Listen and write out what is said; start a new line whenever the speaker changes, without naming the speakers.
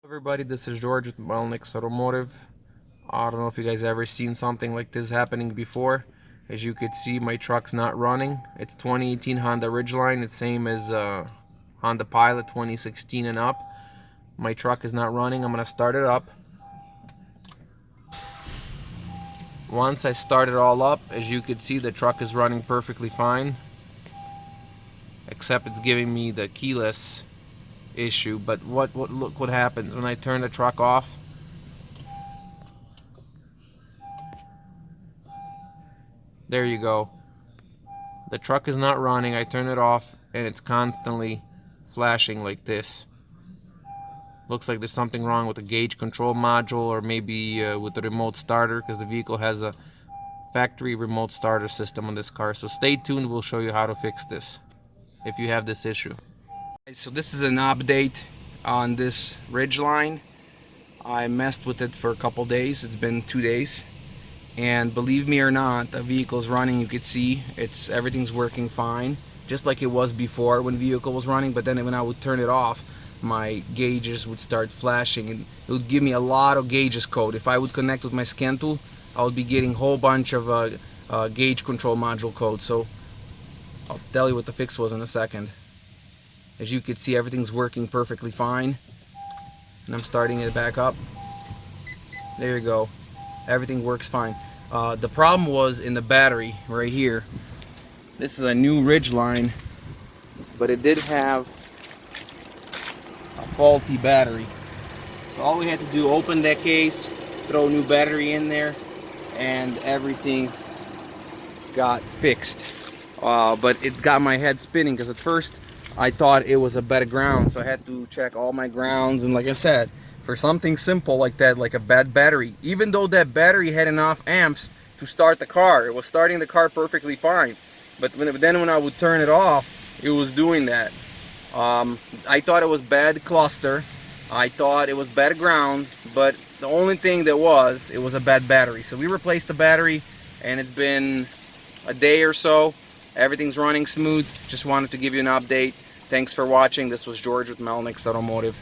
Everybody, this is George with Melnick's Automotive. I don't know if you guys ever seen something like this happening before. As you could see, my truck's not running. It's 2018 Honda Ridgeline. It's same as Honda Pilot 2016 and up. My truck is not running. I'm gonna start it up. Once I start it all up, as you could see, the truck is running perfectly fine, except it's giving me the keyless issue. But look what happens when I turn the truck off. There you go. The truck is not running. I turn it off and it's constantly flashing like this. Looks like there's something wrong with the gauge control module, or maybe with the remote starter, because the vehicle has a factory remote starter system on this car. So stay tuned, we'll show you how to fix this if you have this issue. So this is an update on this Ridgeline. I messed with it for a couple days. It's been 2 days, and believe me or not, the vehicle's running. You could see everything's working fine, just like it was before when the vehicle was running. But then when I would turn it off, my gauges would start flashing and it would give me a lot of gauges code. If I would connect with my scan tool, I would be getting a whole bunch of gauge control module code. So I'll tell you what the fix was in a second. As you can see, everything's working perfectly fine, and I'm starting it back up. There you go. Everything works fine. The problem was in the battery right here. This is a new Ridgeline, but it did have a faulty battery. So all we had to do, open that case, throw a new battery in there, and everything got fixed. But it got my head spinning, because at first I thought it was a bad ground, so I had to check all my grounds. And like I said, for something simple like that, like a bad battery, even though that battery had enough amps to start the car, it was starting the car perfectly fine. But then when I would turn it off, it was doing that. I thought it was bad cluster, I thought it was bad ground, but the only thing that it was a bad battery. So we replaced the battery, and it's been a day or so. Everything's running smooth. Just wanted to give you an update. Thanks for watching. This was George with Melnick's Automotive.